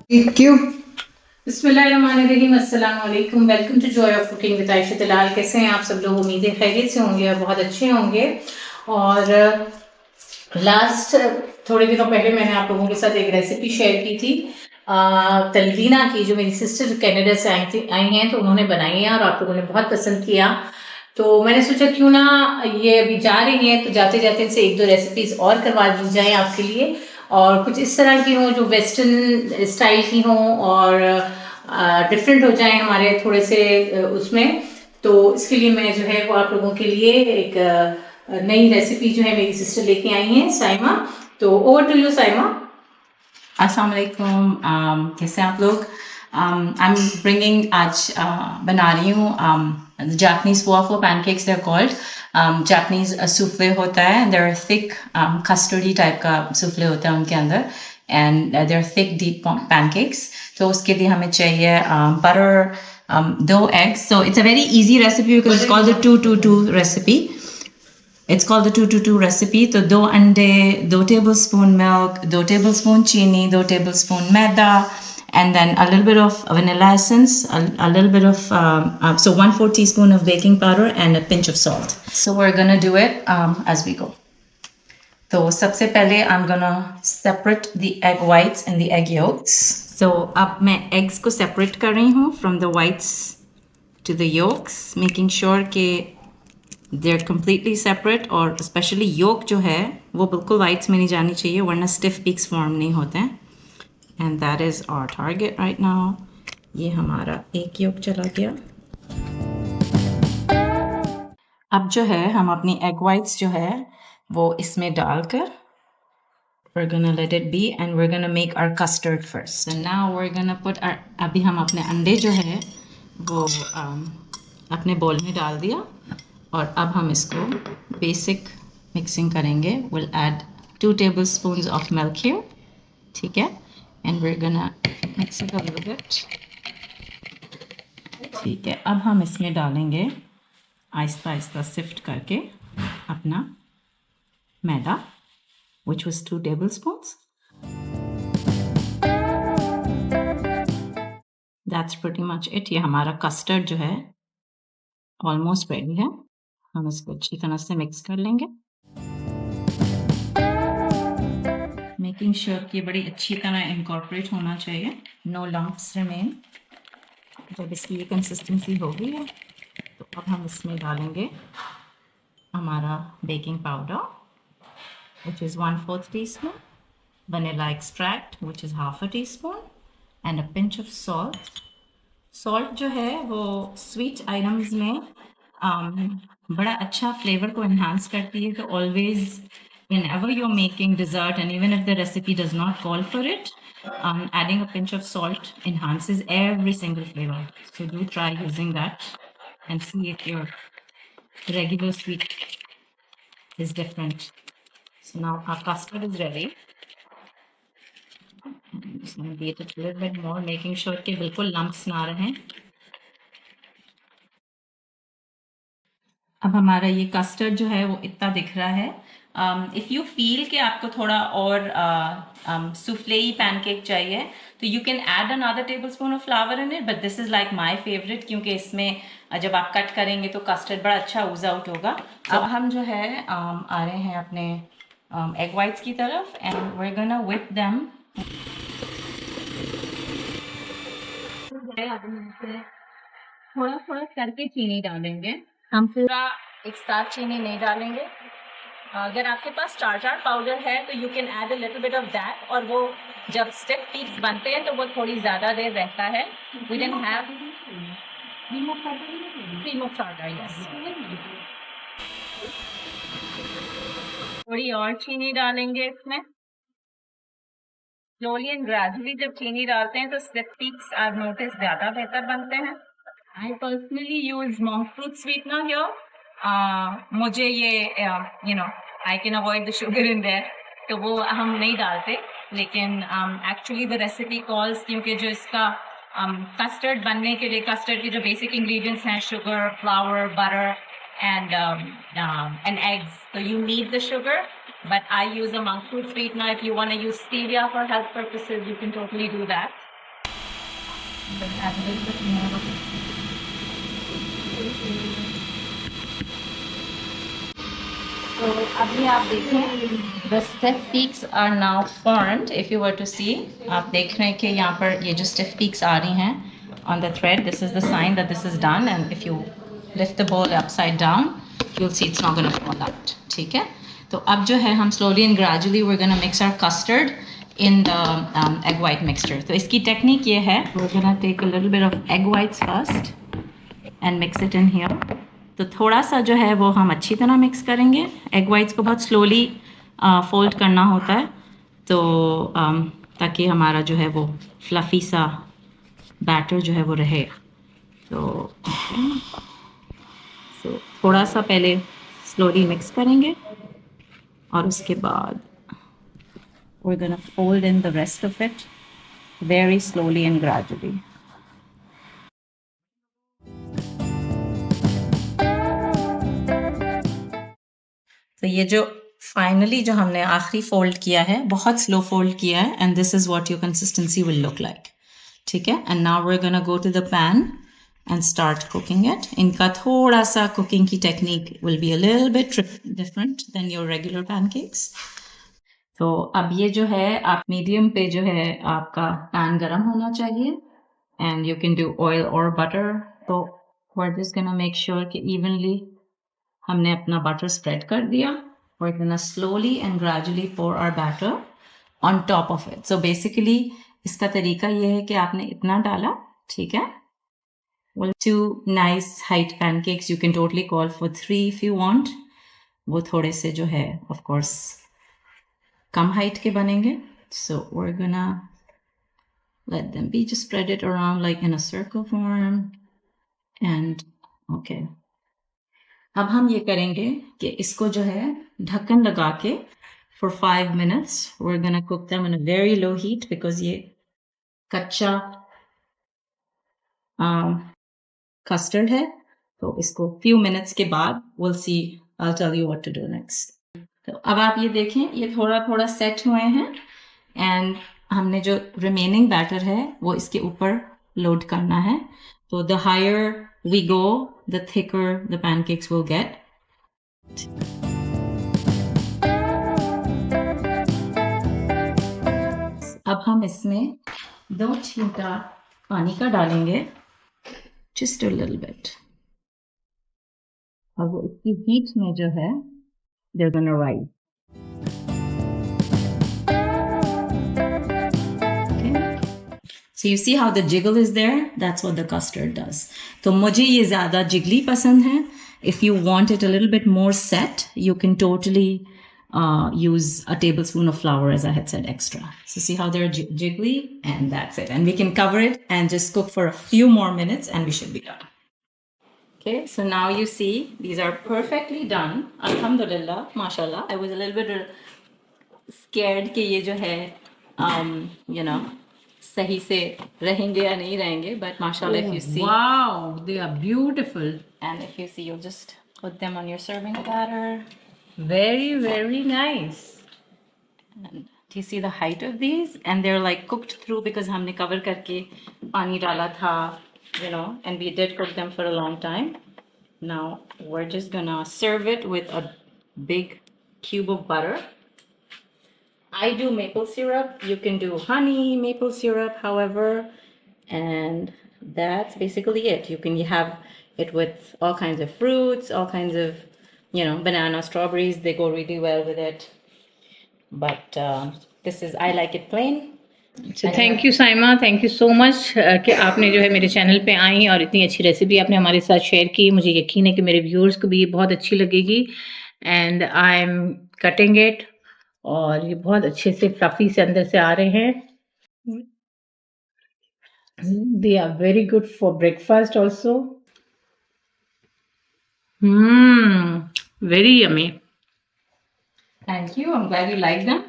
क्यों? बिस्मिल्लाहिर्रहमानिर्रहीम, अस्सलाम वालेकुम। Welcome to joy of cooking with Ayesha Dalal. कैसे हैं आप सब लोग? उम्मीदें खैरियत से होंगे और बहुत अच्छे होंगे। और लास्ट थोड़े दिनों पहले मैंने आप लोगों के साथ एक रेसिपी शेयर की थी तलवीना की, जो मेरी सिस्टर कनाडा से आई हैं, तो उन्होंने बनाई है और आप लोगों ने बहुत पसंद किया। तो मैंने सोचा क्यों ना, ये अभी जा रही हैं तो जाते जाते इनसे एक दो रेसिपीज और करवा दी जाए आपके लिए, और कुछ इस तरह की हों जो वेस्टर्न स्टाइल की हों और डिफरेंट हो जाएं हमारे थोड़े से उसमें। तो इसके लिए मैं जो है वो आप लोगों के लिए एक नई रेसिपी जो है मेरी सिस्टर लेके आई हैं, साइमा। तो ओवर टू यू साइमा। अस्सलाम वालेकुम। कैसे हैं आप लोग? आई एम ब्रिंगिंग आज बना रही हूँ Japanese waffle pancakes they're called. Japanese souffle होता है, they're thick custardy टाइप का सूफले होता है उनके अंदर, and they're thick deep pancakes. तो उसके लिए हमें चाहिए butter, 2 eggs. So it's a very easy recipe because it's called the 2-2-2 recipe. It's called the 2-2-2 recipe. तो 2 अंडे, 2 tablespoon milk, 2 tablespoon चीनी, 2 tablespoon maida, and then a little bit of vanilla essence, a little bit of so 1/4 teaspoon of baking powder and a pinch of salt. So we're gonna do it as we go. तो सबसे पहले I'm gonna separate the egg whites and the egg yolks. So अब मैं eggs को separate कर रही हूँ from the whites to the yolks, making sure कि they're completely separate, और especially yolk जो है वो बिल्कुल whites में नहीं जानी चाहिए वरना stiff peaks form नहीं होते हैं. And that is our target right now. ये हमारा एक yolk चला गया. अब जो है हम अपनी egg whites जो है वो इसमें डालकर we're gonna let it be and we're gonna make our custard first. And now we're gonna put our अभी हम अपने अंडे जो है वो अपने बोल में डाल दिया, और अब हम इसको बेसिक मिक्सिंग करेंगे. We'll add 2 tablespoons of milk here. ठीक है, and we're gonna mix it a little bit. ठीक है, अब हम इसमें डालेंगे आहिस्ता आहिस्ता सिफ्ट करके अपना मैदा, which was 2 tablespoons. That's pretty much it. ये हमारा कस्टर्ड जो है ऑलमोस्ट रेडी है. हम इसको अच्छी तरह से मिक्स कर लेंगे, मेकिंग श्योर कि बड़ी अच्छी तरह इनकॉर्पोरेट होना चाहिए, नो लम्प्स रिमेन. जब इसकी ये कंसिस्टेंसी हो गई है तो अब हम इसमें डालेंगे हमारा baking powder, which is 1/4 teaspoon, vanilla extract, which is 1/2 teaspoon, and a pinch of salt. Salt जो है वो स्वीट आइटम्स में बड़ा अच्छा फ्लेवर को एनहांस करती है. तो always whenever you're making dessert, and even if the recipe does not call for it, adding a pinch of salt enhances every single flavor. So do try using that and see if your regular sweet is different. So now our custard is ready. I'm just going to beat it a little bit more, making sure कि बिल्कुल lumps ना रहें. अब हमारा ये custard जो है वो इतना दिख रहा है. इफ़ यू फील कि आपको थोड़ा और सूफ्लेई पैनकेक चाहिए तो you can add another table spoon of flower in it, but this is like my favourite क्योंकि इसमें जब आप कट करेंगे तो कस्टर्ड बड़ा अच्छा ऊज आउट होगा. अब हम जो है आ रहे हैं अपने एग वाइट्स की तरफ, and we are gonna whip them. थोड़ा थोड़ा करके चीनी डालेंगे, हम पूरा एक साथ चीनी नहीं डालेंगे. अगर आपके पास टार्टार पाउडर है तो you can add a little bit of that, और वो जब स्टिफ पीक्स बनते हैं तो वो थोड़ी ज़्यादा देर रहता है. We don't have cream of tartar. Yes, थोड़ी और चीनी डालेंगे इसमें. स्लोली एंड ग्रेजुअली जब चीनी डालते हैं तो स्टिफ पीक्स आर नोटिस ज़्यादा बेहतर बनते हैं. I personally use monk fruit sweetener here. मुझे ये I can avoid the sugar in there, तो वो हम नहीं डालते. लेकिन actually the recipe calls, क्योंकि जो इसका custard बनने के लिए custard के जो basic ingredients हैं sugar, flour, butter and eggs. So you need the sugar, but I use a monk fruit sweetener. If you want to use stevia for health purposes, you can totally do that. Then add a little bit more. So अभी आप देखें, the stiff peaks are now formed. If you were to see, आप देख रहे हैं कि यहाँ पर ये जो stiff peaks आ रही हैं on the thread, this is the sign that this is done. And if you lift the bowl upside down, you'll see it's not going to fall out. ठीक है? तो अब जो है हम slowly and gradually we're going to mix our custard in the egg white mixture. तो इसकी technique ये है, we're going to take a little bit of egg whites first and mix it in here. तो थोड़ा सा जो है वो हम अच्छी तरह मिक्स करेंगे. एग वाइट्स को बहुत स्लोली फोल्ड करना होता है, तो ताकि हमारा जो है वो फ्लफ़ी सा बैटर जो है वो रहे. तो थोड़ा सा पहले स्लोली मिक्स करेंगे और उसके बाद we're gonna fold in the rest of it very slowly and gradually. तो ये जो फाइनली जो हमने आखिरी फोल्ड किया है, बहुत स्लो फोल्ड किया है, and this is what your consistency will look like. ठीक है. And now we are gonna go to the pan and start cooking it. इनका थोड़ा सा कुकिंग की technique will be a little bit different than your regular pancakes. तो अब ये जो है, आप मीडियम पे जो है आपका पैन गरम होना चाहिए, and you can do oil और बटर. तो we're just gonna make sure कि evenly हमने अपना बटर स्प्रेड कर दिया. We're gonna slowly and gradually pour our batter on top of it. So basically इसका तरीका ये है कि आपने इतना डाला, ठीक है. Well, 2 nice height pancakes you can totally call for 3 if you want. वो थोड़े से जो है of course कम height के बनेंगे. So we're gonna let them be, just spread it around like in a circle form. And okay. अब हम ये करेंगे कि इसको जो है ढक्कन लगा के for 5 minutes we're gonna cook them on a very low heat because ये कच्चा custard है. तो इसको few minutes के बाद we'll see, I'll tell you what to do next. तो अब आप ये देखें, ये थोड़ा थोड़ा सेट हुए हैं, एंड हमने जो रिमेनिंग बैटर है वो इसके ऊपर लोड करना है. तो the higher we go, the thicker the pancakes will get. अब हम इसमें 2 छींटा पानी का डालेंगे, just a little bit. और वो इसकी हीट में जो है they're gonna rise. So you see how the jiggle is there? That's what the custard does. तो मुझे ये ज़्यादा jiggly पसंद है. If you want it a little bit more set, you can totally use a tablespoon of flour, as I had said, extra. So see how they're jiggly? And that's it. And we can cover it and just cook for a few more minutes and we should be done. Okay, so now you see these are perfectly done. Alhamdulillah, mashallah. I was a little bit scared कि ये जो है, you know, सही से रहेंगे या नहीं रहेंगे, but mashallah, if you see. Wow, they are beautiful. And if you see, you'll just put them on your serving platter. Very, very nice. And do you see the height of these? And they're like cooked through because हमने cover करके पानी डाला था, you know, and we did cook them for a long time. Now we're just gonna serve it with a big cube of butter. I do maple syrup. You can do honey, maple syrup, however, and that's basically it. You can have it with all kinds of fruits, all kinds of, you know, banana, strawberries. They go really well with it. But this is, I like it plain. So thank you Saima, thank you so much कि आपने जो है मेरे channel पे आई और इतनी अच्छी recipe आपने हमारे साथ शेयर की. मुझे यकीन है कि मेरे व्यूअर्स को भी ये बहुत अच्छी लगेगी. And I am cutting it, और ये बहुत अच्छे से फ्लफी से अंदर से आ रहे हैं. They are very good for breakfast also. Very yummy. Thank you. I'm glad you like them.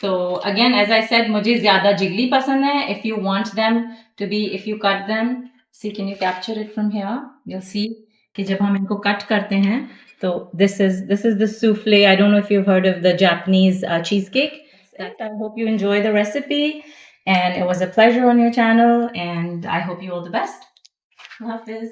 So again, as I said, मुझे ज़्यादा jiggly पसंद है. If you want them to be, if you cut them, see, can you capture it from here? You'll see कि जब हम इनको cut करते हैं, तो this is the souffle. I don't know if you've heard of the Japanese cheesecake. I hope you enjoy the recipe. And it was a pleasure on your channel, and I hope you all the best. Allah Hafiz.